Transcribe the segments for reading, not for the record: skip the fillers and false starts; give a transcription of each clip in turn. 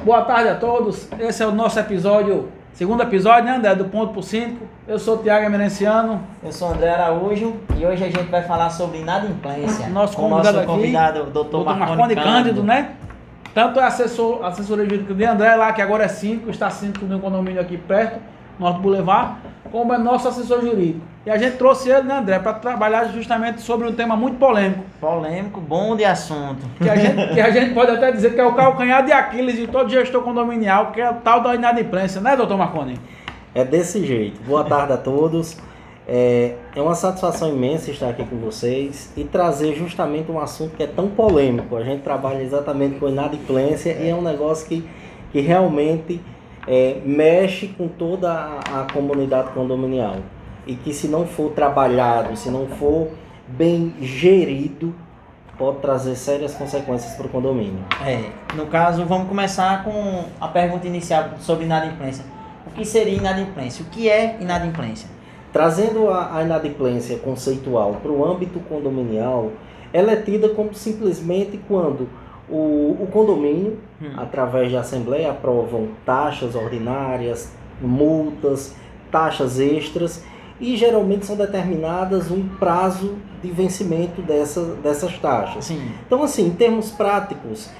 Boa tarde a todos. Esse é o nosso segundo episódio, né, André? Do Ponto por 5. Eu sou o Thiago Emerenciano. Eu sou o André Araújo e hoje a gente vai falar sobre inadimplência. Nosso com o convidado nosso convidado, o Dr. Marconi Cândido, né? Tanto é assessoria jurídica de André lá, que agora é 5, está 5 no condomínio aqui perto, Norte Boulevard, como é nosso assessor jurídico. E a gente trouxe ele, né, André, para trabalhar justamente sobre um tema muito polêmico. Polêmico, bom de assunto. Que a gente pode até dizer que é o calcanhar de Aquiles de todo gestor condominial, que é o tal da inadimplência, né, doutor Marconi? É desse jeito. Boa tarde a todos. É uma satisfação imensa estar aqui com vocês e trazer justamente um assunto que é tão polêmico. A gente trabalha exatamente com inadimplência e é um negócio que realmente mexe com toda a comunidade condominial. E que se não for trabalhado, se não for bem gerido, pode trazer sérias consequências para o condomínio. No caso, vamos começar com a pergunta inicial sobre inadimplência. O que seria inadimplência? O que é inadimplência? Trazendo a inadimplência conceitual para o âmbito condominial, ela é tida como simplesmente quando o condomínio, através de assembleia, aprovam taxas ordinárias, multas, taxas extras, e geralmente são determinadas um prazo de vencimento dessas taxas. Sim. Então, assim, em termos práticos,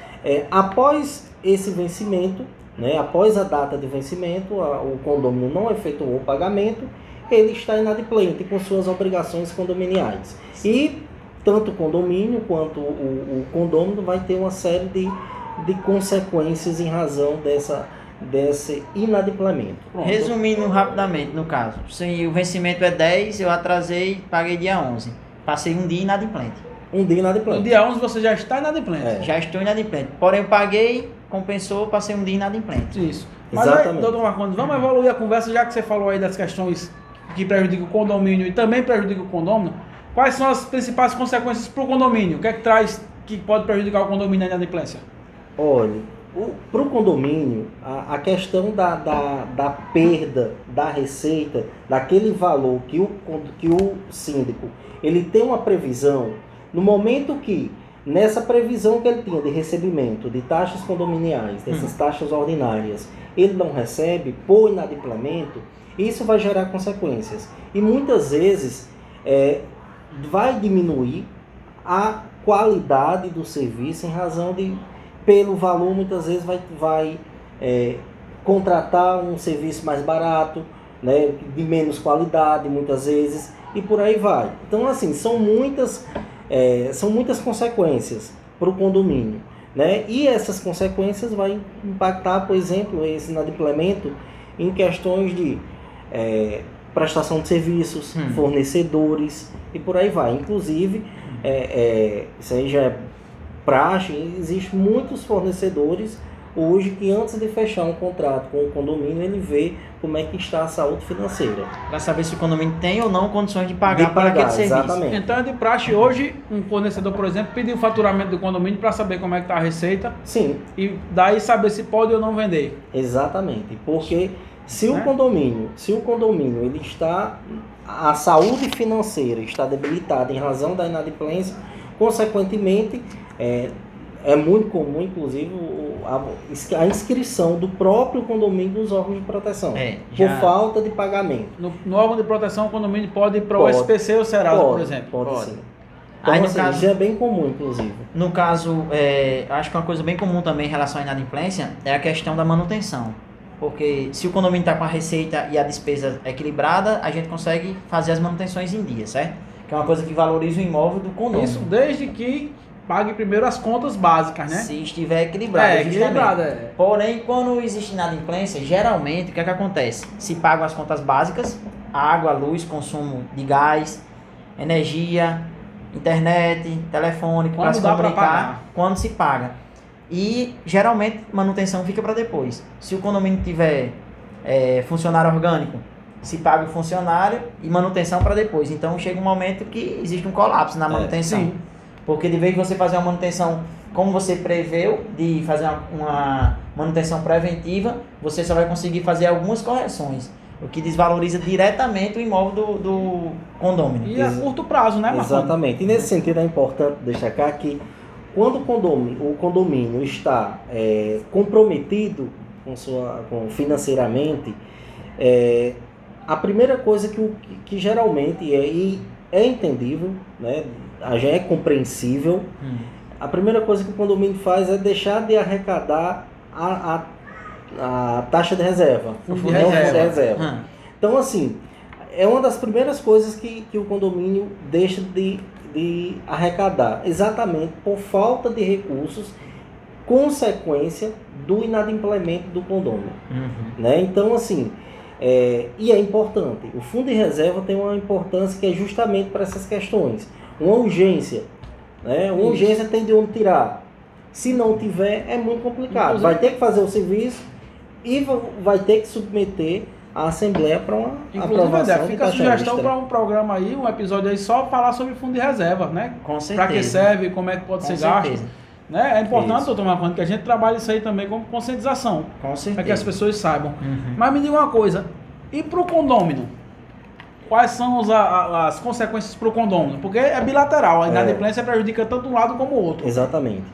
após esse vencimento, né, após a data de vencimento, o condomínio não efetuou o pagamento, ele está inadimplente com suas obrigações condominiais. E tanto o condomínio quanto o condômino vai ter uma série de consequências em razão desse inadimplemento. Resumindo rapidamente, no caso, se o vencimento é 10, eu atrasei, paguei dia 11. Passei um dia inadimplente. Um dia inadimplente. No dia 11 você já está inadimplente. Já estou inadimplente. Porém, eu paguei, compensou, passei um dia inadimplente. Isso. Mas aí, Exatamente. doutor Marconi, vamos evoluir a conversa, já que você falou aí das questões que prejudicam o condomínio e também prejudicam o condômino. Quais são as principais consequências para o condomínio? O que é que traz que pode prejudicar o condomínio na inadimplência? Olha, para o condomínio, a questão da perda da receita, daquele valor que o síndico ele tem uma previsão, no momento que, nessa previsão que ele tinha de recebimento de taxas condominiais, dessas taxas ordinárias, ele não recebe por inadimplemento, isso vai gerar consequências. E muitas vezes vai diminuir a qualidade do serviço em razão de, pelo valor, muitas vezes vai contratar um serviço mais barato, né, de menos qualidade, muitas vezes, e por aí vai. Então, assim, são muitas consequências para o condomínio, né? E essas consequências vão impactar, por exemplo, esse inadimplemento em questões de prestação de serviços, fornecedores e por aí vai. Inclusive, isso aí já é praxe, existem muitos fornecedores hoje que antes de fechar um contrato com o condomínio, ele vê como é que está a saúde financeira. Para saber se o condomínio tem ou não condições de pagar por aquele serviço. Exatamente. Então é de praxe hoje, um fornecedor, por exemplo, pedir o faturamento do condomínio para saber como é que está a receita. Sim. E daí saber se pode ou não vender. Exatamente, porque se o condomínio ele está, a saúde financeira está debilitada em razão da inadimplência, consequentemente, é muito comum, inclusive, a inscrição do próprio condomínio nos órgãos de proteção, por falta de pagamento. No órgão de proteção, o condomínio pode ir para o SPC ou Serasa, por exemplo? Pode sim. Então, Aí, no assim, caso, isso é bem comum, inclusive. No caso, acho que uma coisa bem comum também em relação à inadimplência é a questão da manutenção. Porque se o condomínio está com a receita e a despesa equilibrada, a gente consegue fazer as manutenções em dia, certo? Que é uma coisa que valoriza o imóvel do condomínio. Isso desde que pague primeiro as contas básicas, né? Se estiver equilibrado, equilibrado, Porém, quando existe inadimplência, geralmente, o que é que acontece? Se pagam as contas básicas, água, luz, consumo de gás, energia, internet, telefone, para se comunicar, quando se paga. E, geralmente, manutenção fica para depois. Se o condomínio tiver funcionário orgânico, se paga o funcionário e manutenção para depois. Então, chega um momento que existe um colapso na manutenção. Sim. Porque de vez de você fazer uma manutenção como você preveu, de fazer uma manutenção preventiva, você só vai conseguir fazer algumas correções, o que desvaloriza diretamente o imóvel do condomínio. E a curto prazo, né, Marconi? Exatamente. E nesse sentido é importante destacar que quando o condomínio está comprometido financeiramente, a primeira coisa que geralmente é entendível, né, já é compreensível, a primeira coisa que o condomínio faz é deixar de arrecadar a taxa de reserva, Fundo né, de o fundo de reserva. reserva. Então, assim, é uma das primeiras coisas que o condomínio deixa de arrecadar, exatamente por falta de recursos, consequência do inadimplemento do condomínio. Né? Então, assim, e é importante, o fundo de reserva tem uma importância que é justamente para essas questões. Uma urgência, né? Uma urgência tem de onde tirar. Se não tiver, é muito complicado. Inclusive, vai ter que fazer o serviço e vai ter que submeter a Assembleia para uma aprovação. Fica a sugestão para um programa aí, um episódio aí só falar sobre fundo de reserva, né? Com certeza. Para que serve, como é que pode ser gasto. Né? É importante, Isso. doutor Marconi, que a gente trabalhe isso aí também como conscientização. Com certeza. Para que as pessoas saibam. Mas me diga uma coisa, e para o condômino? Quais são as consequências para o condômino? Porque é bilateral, a inadimplência prejudica tanto um lado como o outro. Exatamente.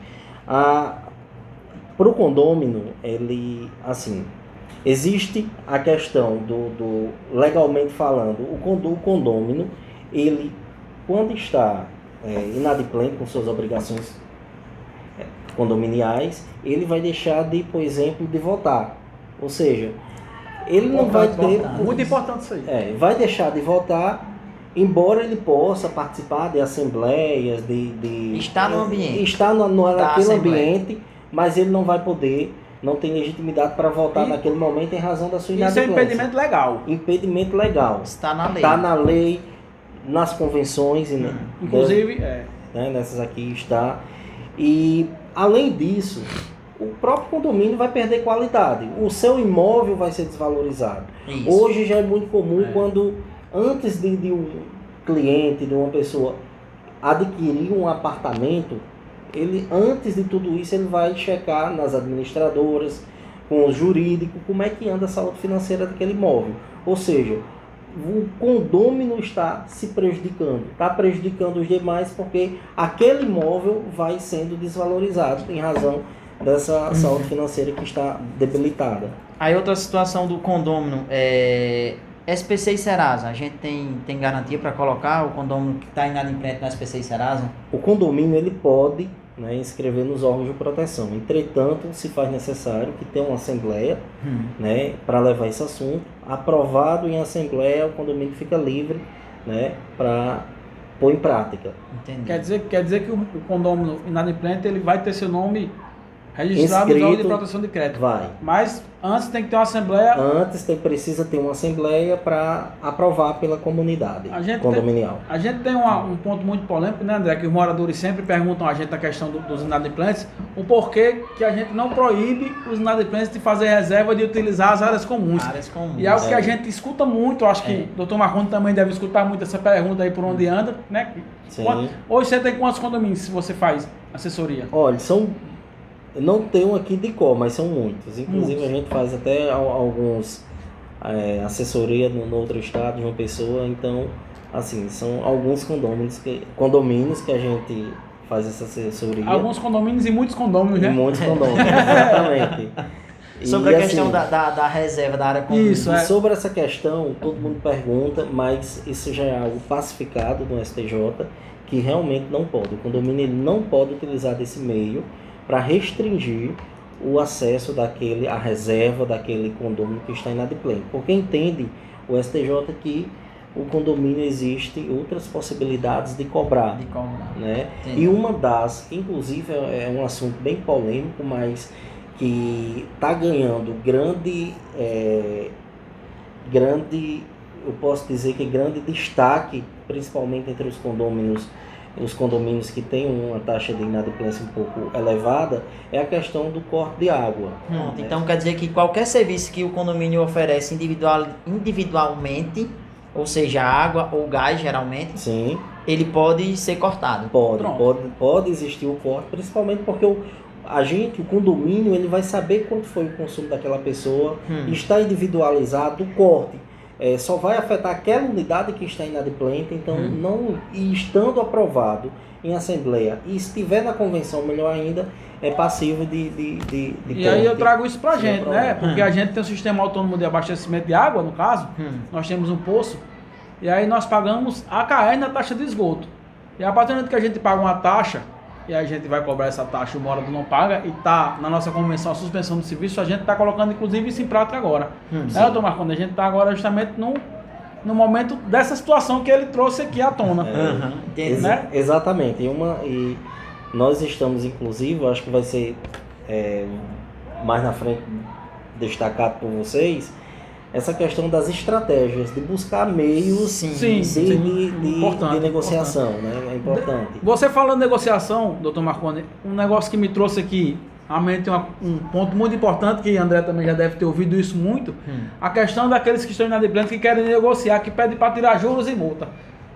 Para o condômino, ele, assim, existe a questão do legalmente falando, o condômino, ele, quando está inadimplente com suas obrigações condominiais, ele vai deixar de, por exemplo, de votar. Ou seja, ele não vai ter... Muito importante isso aí. Vai deixar de votar, embora ele possa participar de assembleias, Estar no ambiente. Estar naquele ambiente, mas ele não vai poder, não tem legitimidade para votar naquele momento em razão da sua inadimplência. Isso é impedimento legal. Impedimento legal. Está na lei. Está na lei, nas convenções, Inclusive, né, nessas aqui está. E, além disso, o próprio condomínio vai perder qualidade. O seu imóvel vai ser desvalorizado. Isso. Hoje já é muito comum quando, antes de um cliente, de uma pessoa adquirir um apartamento, ele, antes de tudo isso, ele vai checar nas administradoras, com o jurídico, como é que anda a saúde financeira daquele imóvel. Ou seja, o condômino está se prejudicando, está prejudicando os demais porque aquele imóvel vai sendo desvalorizado em razão dessa saúde financeira que está debilitada. Aí outra situação do condômino SPC e Serasa, a gente tem garantia para colocar o condômino que está inadimplente no SPC e Serasa? O condomínio ele pode, né, inscrever nos órgãos de proteção. Entretanto, se faz necessário que tenha uma assembleia, né, para levar esse assunto. Aprovado em assembleia, o condomínio fica livre, né, para pôr em prática. Entendi. Quer dizer que o condômino inadimplente ele vai ter seu nome registrado nos órgãos de proteção de crédito. Vai. Mas antes tem que ter uma assembleia. Antes precisa ter uma assembleia para aprovar pela comunidade condominial. A gente tem um ponto muito polêmico, né, André? Que os moradores sempre perguntam a gente a questão dos inadimplentes, o porquê que a gente não proíbe os inadimplentes de fazer reserva de utilizar as áreas comuns. E é algo que a gente escuta muito, acho que o Dr. Marconi também deve escutar muito essa pergunta aí por onde anda, né? Sim. Hoje você tem quantos condomínios se você faz assessoria? Olha, eu não tenho aqui de cor, mas são muitos. Inclusive a gente faz até alguns assessoria no outro estado de uma pessoa. Então, assim, são alguns condomínios que a gente faz essa assessoria. Alguns condomínios e muitos condôminos, né? E muitos condomínios, exatamente. Sobre a questão da reserva da área comum. Isso, E sobre essa questão, todo mundo pergunta, mas isso já é algo pacificado no STJ, que realmente não pode. O condomínio ele não pode utilizar desse meio para restringir o acesso à reserva daquele condomínio que está inadimplente. Porque entende o STJ que o condomínio existe outras possibilidades de cobrar. Né? E uma das, inclusive é um assunto bem polêmico, mas que está ganhando eu posso dizer que grande destaque, principalmente entre os condomínios que têm uma taxa de inadimplência um pouco elevada, é a questão do corte de água. Então quer dizer que qualquer serviço que o condomínio oferece individualmente, ou seja, água ou gás geralmente, sim, ele pode ser cortado. Pode existir o corte, principalmente porque o condomínio, ele vai saber quanto foi o consumo daquela pessoa, está individualizado o corte. só vai afetar aquela unidade que está inadimplente, então não, e estando aprovado em assembleia, e se estiver na convenção, melhor ainda, é passível de E aí eu trago isso pra gente, né? aprovado. Porque a gente tem um sistema autônomo de abastecimento de água, no caso, nós temos um poço, e aí nós pagamos AKR na taxa de esgoto. E a partir do momento que a gente paga uma taxa, e aí a gente vai cobrar essa taxa, o morador não paga, e tá na nossa convenção a suspensão do serviço, a gente está colocando inclusive isso em prática agora. Né, doutor Marcondes? A gente está agora justamente no momento dessa situação que ele trouxe aqui à tona. Né? Exatamente. E nós estamos, inclusive, eu acho que vai ser mais na frente destacado por vocês, essa questão das estratégias, de buscar meios de negociação, né? É importante. Você falando de negociação, doutor Marcondes, um negócio que me trouxe aqui à mente um ponto muito importante, que André também já deve ter ouvido isso muito, a questão daqueles que estão inadimplentes, que querem negociar, que pedem para tirar juros e multa.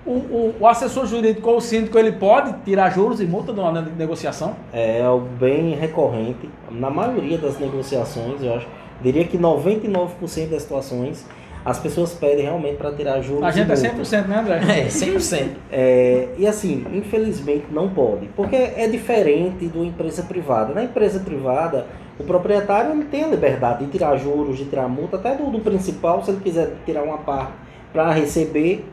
O assessor jurídico ou o síndico, ele pode tirar juros e multa de uma negociação? É algo bem recorrente. Na maioria das negociações, eu acho, diria que 99% das situações, as pessoas pedem realmente para tirar juros. A gente é 100%, né, André? 100%. E assim, infelizmente não pode, porque é diferente da empresa privada. Na empresa privada, o proprietário ele tem a liberdade de tirar juros, de tirar multa, até do principal, se ele quiser tirar uma parte para receber,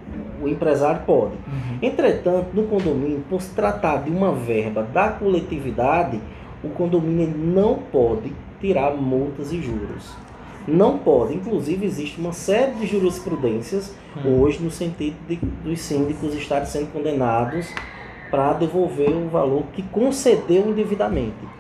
o empresário pode. Entretanto, no condomínio, por se tratar de uma verba da coletividade, o condomínio não pode tirar multas e juros. Não pode. Inclusive, existe uma série de jurisprudências hoje no sentido dos síndicos estarem sendo condenados para devolver o valor que concedeu indevidamente.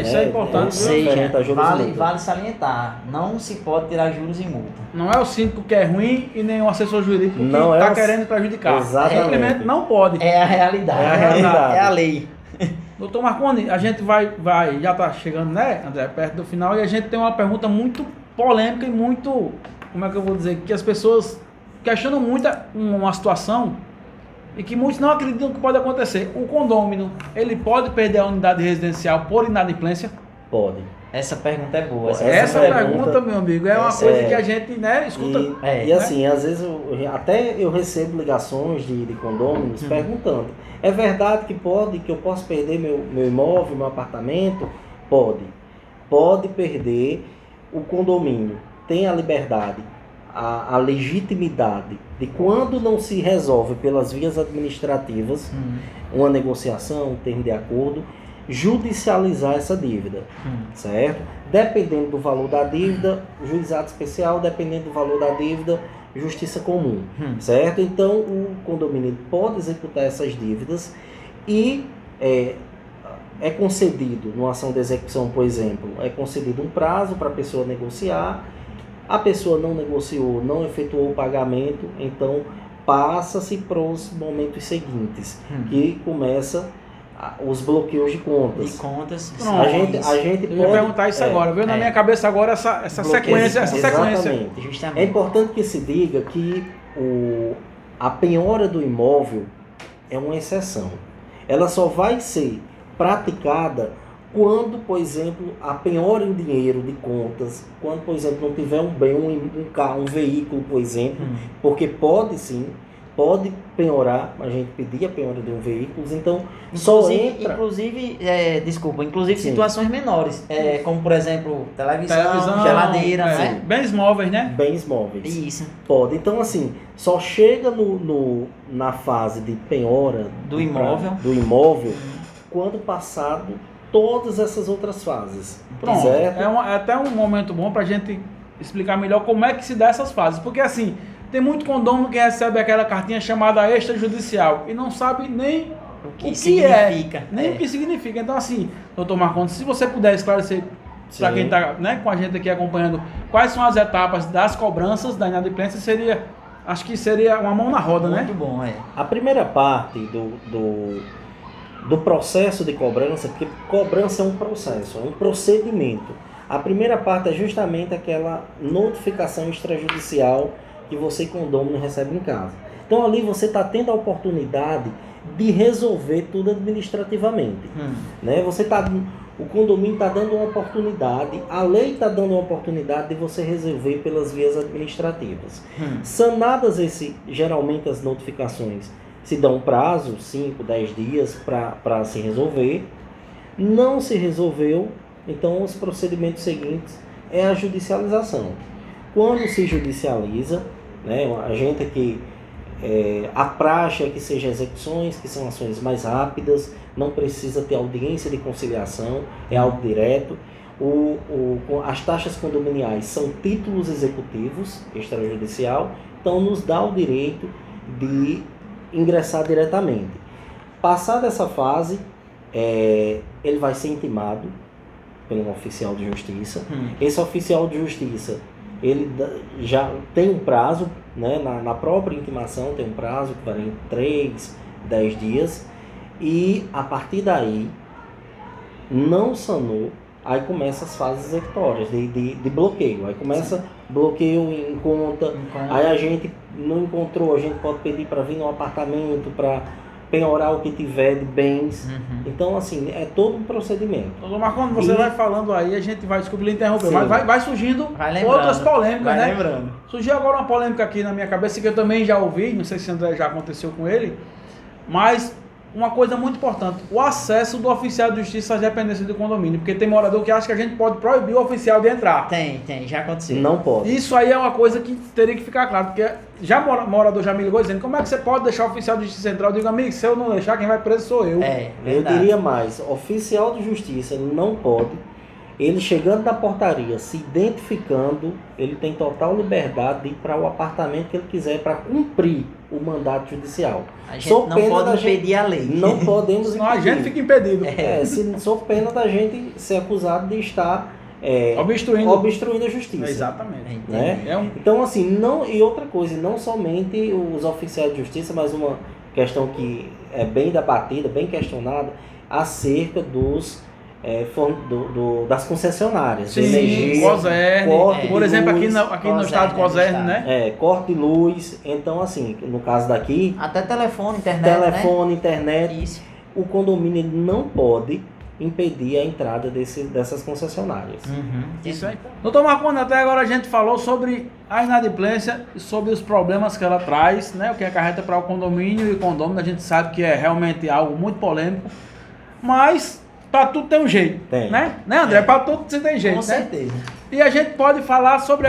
Isso é importante. Ou seja, vale salientar, não se pode tirar juros e multa. Não é o síndico que é ruim e nem o assessor jurídico que está querendo prejudicar. Exatamente. Simplesmente não pode. É a realidade. É a lei. Doutor Marcondes, a gente vai já está chegando, né, André, perto do final, e a gente tem uma pergunta muito polêmica e muito, como é que eu vou dizer, que as pessoas questionam muito uma situação e que muitos não acreditam que pode acontecer. O condômino, ele pode perder a unidade residencial por inadimplência? Pode. Essa pergunta é boa. Essa pergunta, meu amigo, é uma coisa que a gente, né, escuta. E assim, às vezes eu recebo ligações de condôminos perguntando: é verdade que eu posso perder meu imóvel, meu apartamento? Pode perder. O condomínio tem a liberdade, a legitimidade de, quando não se resolve pelas vias administrativas uma negociação, um termo de acordo, judicializar essa dívida, certo? Dependendo do valor da dívida, juizado especial; dependendo do valor da dívida, justiça comum, certo? Então, o condomínio pode executar essas dívidas e é concedido, numa ação de execução, por exemplo, é concedido um prazo para a pessoa negociar. A pessoa não negociou, não efetuou o pagamento, então passa-se para os momentos seguintes, que começa os bloqueios de contas. Pronto. A gente pode perguntar isso agora. Veio na minha cabeça agora essa sequência. Exatamente. É importante que se diga que a penhora do imóvel é uma exceção. Ela só vai ser praticada quando, por exemplo, a penhora em dinheiro de contas, quando, por exemplo, não tiver um bem, um carro, um veículo, por exemplo, porque pode sim, pode penhorar, a gente pedir a penhora de um veículo, então só entra... Inclusive situações menores, como por exemplo, televisão, geladeira, né? Bens móveis, né? Bens móveis. Isso. Pode. Então, assim, só chega na fase de penhora do imóvel quando passado todas essas outras fases. Pronto. Certo? É até um momento bom para a gente explicar melhor como é que se dá essas fases. Porque assim, tem muito condômino que recebe aquela cartinha chamada extrajudicial e não sabe nem o que significa. O que significa. Então assim, doutor Marcondes, se você puder esclarecer para quem está, né, com a gente aqui acompanhando, quais são as etapas das cobranças da inadimplência, acho que seria uma mão na roda, muito bom, A primeira parte do processo de cobrança, porque cobrança é um processo, é um procedimento. A primeira parte é justamente aquela notificação extrajudicial que você, condômino, recebe em casa. Então ali você está tendo a oportunidade de resolver tudo administrativamente. Né? O condomínio está dando uma oportunidade, a lei está dando uma oportunidade de você resolver pelas vias administrativas. Sanadas geralmente as notificações se dão um prazo, 5, 10 dias para se resolver. Não se resolveu, então os procedimentos seguintes é a judicialização. Quando se judicializa, né, a gente aqui, a praxe é que seja execuções, que são ações mais rápidas, não precisa ter audiência de conciliação, é algo direto. As taxas condominiais são títulos executivos, extrajudicial, então nos dá o direito de ingressar diretamente. Passada essa fase, ele vai ser intimado pelo oficial de justiça. Esse oficial de justiça, ele já tem um prazo, né, na própria intimação tem um prazo que vai em 3, 10 dias, e a partir daí, não sanou, aí começa as fases executórias de bloqueio. Aí começa bloqueio em conta, aí a gente não encontrou, a gente pode pedir para vir no apartamento, para penhorar o que tiver de bens. Então, assim, é todo um procedimento. Doutor Marcondes, você vai falando aí, a gente vai descobrir interromper, mas vai surgindo outras polêmicas, vai né? lembrando. Surgiu agora uma polêmica aqui na minha cabeça que eu também já ouvi, não sei se André já aconteceu com ele, mas uma coisa muito importante, o acesso do oficial de justiça às dependências do condomínio, porque tem morador que acha que a gente pode proibir o oficial de entrar. Tem, já aconteceu. Não pode. Isso aí é uma coisa que teria que ficar claro, porque já morador já me ligou dizendo, como é que você pode deixar o oficial de justiça entrar? Eu digo, amigo, se eu não deixar, quem vai preso sou eu. Eu diria mais, oficial de justiça não pode, ele chegando na portaria, se identificando, ele tem total liberdade de ir para o apartamento que ele quiser para cumprir o mandato judicial. A gente não pode impedir a lei. Não podemos Senão impedir. a gente fica impedido. Sou pena da gente ser acusado de estar obstruindo a justiça. Exatamente. Né? Então, assim, e outra coisa, não somente os oficiais de justiça, mas uma questão que é bem debatida, bem questionada, acerca das concessionárias. Sim, energia, Cosern, por exemplo, aqui no estado de Cosern, né? Corte de luz. Então, assim, no caso daqui... Até telefone, internet, internet. Isso. O condomínio não pode impedir a entrada dessas concessionárias. Isso aí. Doutor Marcondes, até agora a gente falou sobre a inadimplência e sobre os problemas que ela traz, né? O que acarreta para o condomínio e o condômino. A gente sabe que é realmente algo muito polêmico, mas para tudo tem um jeito, né, André? Para tudo você tem jeito, Com certeza. E a gente pode falar sobre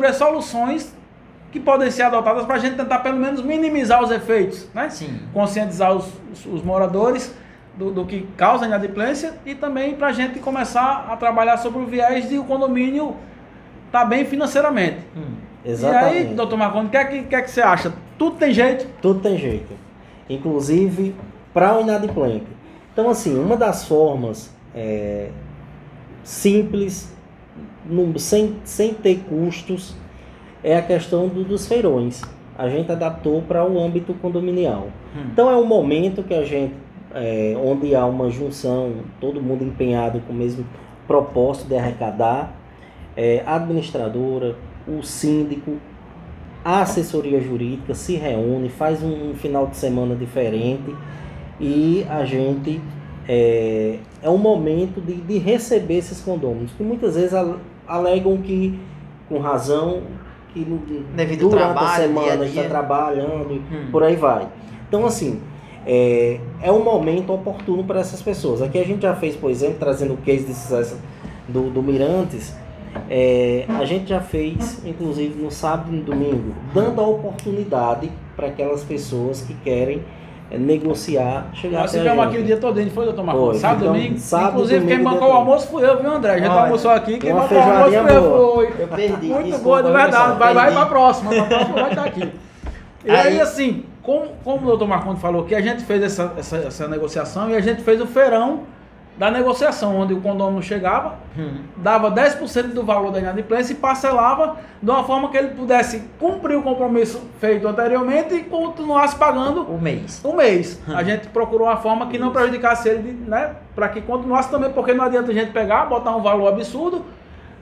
as soluções que podem ser adotadas para a gente tentar pelo menos minimizar os efeitos, né? Sim. Conscientizar os moradores do que causa inadimplência e também para a gente começar a trabalhar sobre o viés de o condomínio estar bem financeiramente. Exatamente. E aí, doutor Marcondes, o que é que você acha? Tudo tem jeito? Tudo tem jeito. Inclusive para o inadimplente. Então, assim, uma das formas simples, sem ter custos, é a questão dos feirões. A gente adaptou para o âmbito condominial. Então, é um momento que a gente, onde há uma junção, todo mundo empenhado com o mesmo propósito de arrecadar, a administradora, o síndico, a assessoria jurídica se reúne, faz um final de semana diferente e a gente é um momento de receber esses condôminos, que muitas vezes alegam que, com razão, que devido durante trabalho, a semana dia a dia, está trabalhando, por aí vai. Então, assim, é um momento oportuno para essas pessoas. Aqui a gente já fez, por exemplo, trazendo o case de sucesso do Mirantes, a gente já fez, inclusive, no sábado e no domingo, dando a oportunidade para aquelas pessoas que querem negociar, chegar Nós até ficamos a aqui o gente. dia todo, a gente foi, doutor Marcondes? Sábado, domingo. Inclusive, domingo, quem bancou o almoço fui eu, viu, André? A gente almoçou aqui, quem uma bancou o almoço feijoadinha foi eu. Eu perdi. Muito desculpa, boa, de verdade. pessoal, Vai perdi. pra próxima. Pra próxima vai estar aqui. E aí, assim, como o doutor Marcondes falou, que a gente fez essa negociação e a gente fez o feirão da negociação, onde o condomínio chegava, dava 10% do valor da inadimplência e parcelava de uma forma que ele pudesse cumprir o compromisso feito anteriormente e continuasse pagando O mês. um mês. A gente procurou uma forma que não prejudicasse ele, né? Para que continuasse também, porque não adianta a gente pegar, botar um valor absurdo,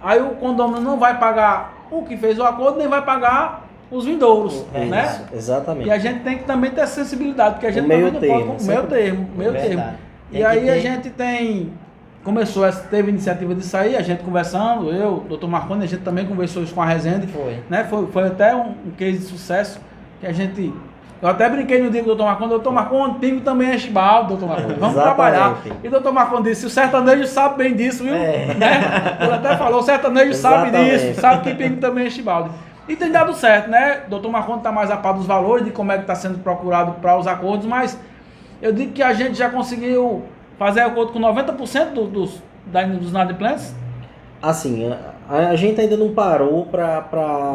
aí o condomínio não vai pagar o que fez o acordo, nem vai pagar os vindouros, né? Isso, exatamente. E a gente tem que também ter sensibilidade, porque a gente meio também não termo, pode... sempre- meio termo. Verdade. E Tem aí que a ter- gente tem teve iniciativa de sair, a gente conversando, eu, doutor Marconi, a gente também conversou isso com a Rezende. Né? Foi até um case de sucesso que a gente... Eu até brinquei no dia do doutor Marconi, pingo também enche balde, doutor Marconi, vamos trabalhar. E o doutor Marconi disse, o sertanejo sabe bem disso, viu? Né? Ele até falou, o sertanejo sabe disso, sabe que pingo também enche balde. E tem dado certo, né? O doutor Marconi está mais a par dos valores, de como é que está sendo procurado para os acordos, mas eu digo que a gente já conseguiu fazer acordo com 90% dos inadimplentes. Assim, a gente ainda não parou para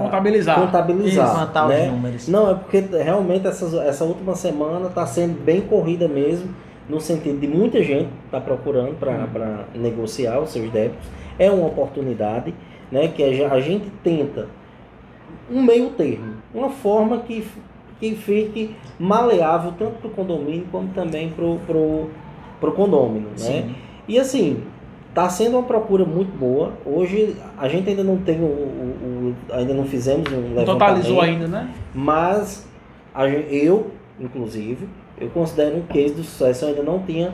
contabilizar, levantar né? os números. Não, é porque realmente essa última semana está sendo bem corrida mesmo, no sentido de muita gente está procurando para negociar os seus débitos. É uma oportunidade, né, que a gente tenta um meio termo, uma forma que fique maleável tanto para o condomínio como também para o condômino, né? E assim, está sendo uma procura muito boa. Hoje a gente ainda não tem ainda não fizemos um levantamento. Totalizou ainda, né? Mas inclusive, eu considero um case de sucesso. Eu ainda não tinha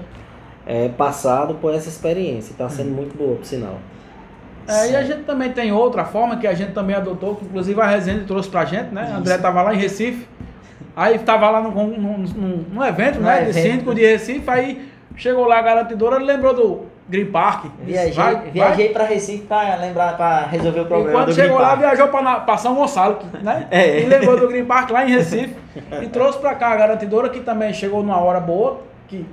passado por essa experiência. Está sendo muito boa, por sinal. E a gente também tem outra forma que a gente também adotou, que inclusive a Rezende trouxe pra gente, né? André estava lá em Recife, aí estava lá num evento, né? De síndico de Recife, aí chegou lá a garantidora, ele lembrou do Green Park. Viajei para Recife para resolver o problema. E quando chegou lá, viajou para São Gonçalo, né? E lembrou do Green Park lá em Recife e trouxe para cá a garantidora, que também chegou numa hora boa, que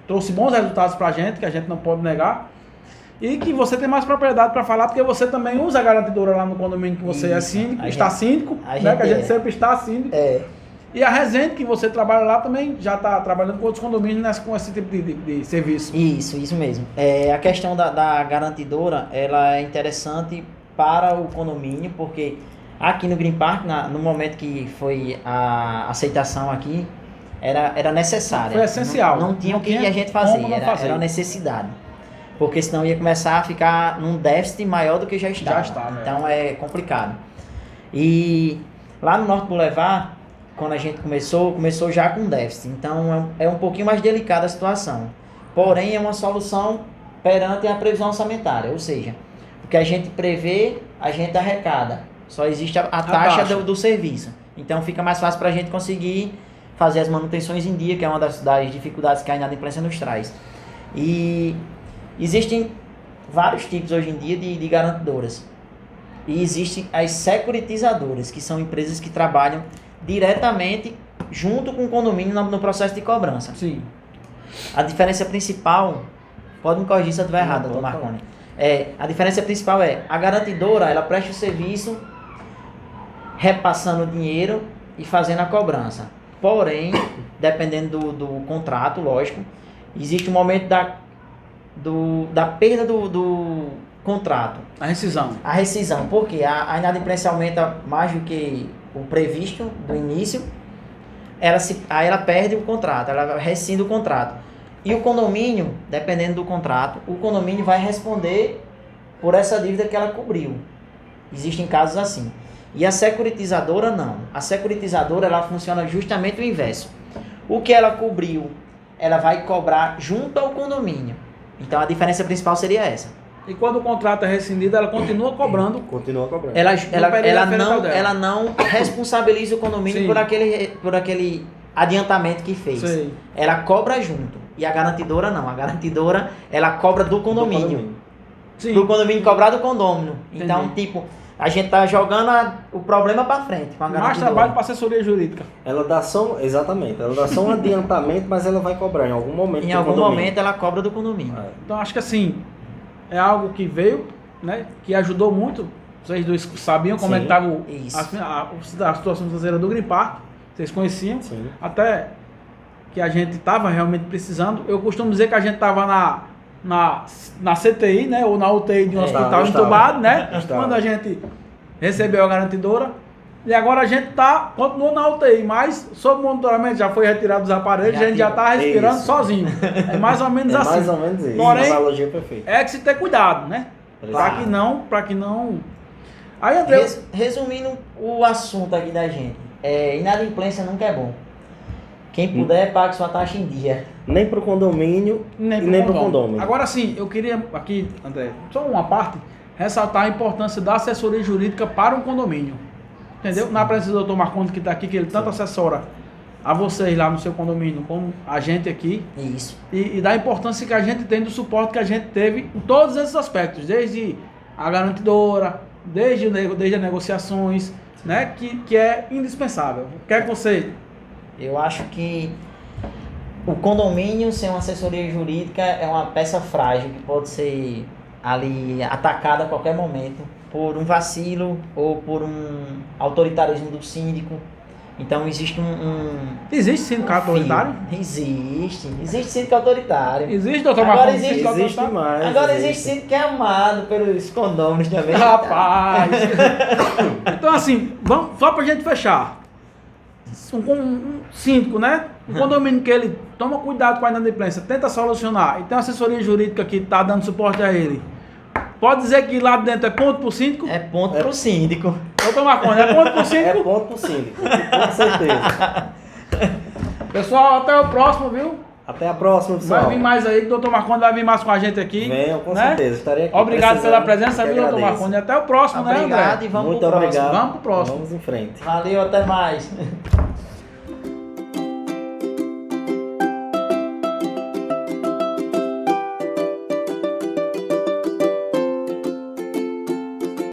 trouxe bons resultados pra gente, que a gente não pode negar. E que você tem mais propriedade para falar, porque você também usa a garantidora lá no condomínio que você é síndico, síndico, né? Que a gente sempre está síndico. E a Rezende, que você trabalha lá, também já está trabalhando com outros condomínios com esse tipo de serviço. Isso mesmo. A questão da garantidora, ela é interessante para o condomínio, porque aqui no Green Park, no momento que foi a aceitação aqui, era necessária. Foi essencial. Não tinha o que a gente fazer, era uma necessidade. Porque senão ia começar a ficar num déficit maior do que já estava. Então é complicado. E lá no Norte Boulevard, quando a gente começou já com déficit. Então é um pouquinho mais delicada a situação. Porém, é uma solução perante a previsão orçamentária. Ou seja, o que a gente prevê, a gente arrecada. Só existe a taxa do serviço. Então fica mais fácil para a gente conseguir fazer as manutenções em dia, que é uma das dificuldades que a inadimplência nos traz. E existem vários tipos hoje em dia de garantidoras. E existem as securitizadoras, que são empresas que trabalham diretamente junto com o condomínio no processo de cobrança. Sim. A diferença principal, pode me corrigir se eu estiver errado, doutor Marconi. A diferença principal a garantidora, ela presta o serviço repassando o dinheiro e fazendo a cobrança. Porém, dependendo do contrato, lógico, existe um momento da perda do contrato. A rescisão. Porque a inadimplência aumenta mais do que o previsto do início, aí ela perde o contrato, ela rescinde o contrato. E o condomínio, dependendo do contrato, o condomínio vai responder por essa dívida que ela cobriu. Existem casos assim. E a securitizadora não. A securitizadora, ela funciona justamente o inverso. O que ela cobriu, ela vai cobrar junto ao condomínio. Então a diferença principal seria essa. E quando o contrato é rescindido, ela continua cobrando. Ela não responsabiliza o condomínio por aquele adiantamento que fez. Sim. Ela cobra junto. E a garantidora não. A garantidora, ela cobra do condomínio. Sim. Do condomínio cobrar do condômino. Então, Entendi. A gente tá jogando o problema para frente. Com a mais trabalho para assessoria jurídica. Ela dá só um adiantamento, mas ela vai cobrar em algum momento. Em algum momento ela cobra do condomínio. Então acho que assim, é algo que veio, né, que ajudou muito. Vocês dois sabiam como é que estava a situação financeira do Green Park. Vocês conheciam. Sim. Até que a gente estava realmente precisando. Eu costumo dizer que a gente estava na CTI, né, ou na UTI de um hospital entubado, né, quando a gente recebeu a garantidora, e agora a gente continua na UTI, mas sob monitoramento, já foi retirado dos aparelhos, a gente já está respirando sozinho, é mais ou menos assim. Mais ou menos isso. Porém, analogia perfeita. É que se ter cuidado, né, para que não... Aí, André... Resumindo o assunto aqui da gente, inadimplência nunca é bom. Quem puder, pague sua taxa em dia. Nem pro condomínio e nem pro condômino. Agora sim, eu queria aqui, André, só uma parte, ressaltar a importância da assessoria jurídica para um condomínio. Entendeu? Na presença do Dr. Marcondes, que está aqui, que ele tanto assessora a vocês lá no seu condomínio, como a gente aqui. Isso. E da importância que a gente tem do suporte que a gente teve em todos esses aspectos, desde a garantidora, desde as negociações, né, que é indispensável. O que é que você... Eu acho que o condomínio sem uma assessoria jurídica é uma peça frágil que pode ser ali atacada a qualquer momento por um vacilo ou por um autoritarismo do síndico. Então existe Existe sindicato autoritário? Existe síndico autoritário. Existe, doutor Agora Marcondes? existe- sindicato Existe autoritário? mais. Agora existe síndico que é amado pelos condôminos também. Rapaz! Então assim, vamos, só pra gente fechar. Um síndico, né? Um condomínio que ele toma cuidado com a inadimplência, tenta solucionar e tem uma assessoria jurídica que tá dando suporte a ele. Pode dizer que lá dentro é ponto pro síndico? É ponto pro síndico. Doutor Marcondes, é ponto pro É síndico? ponto pro síndico, com certeza. Pessoal, até o próximo, viu? Até a próxima, pessoal. Vai vir mais aí, que o doutor Marcondes vai vir mais com a gente aqui. Venham, com né? certeza. Estarei aqui. Obrigado pela precisando, presença, que viu, doutor agradeço. Marcondes? Até o próximo, né, Obrigado André? e vamos Muito pro próximo. obrigado. Vamos pro próximo. Vamos em frente. Valeu, até mais.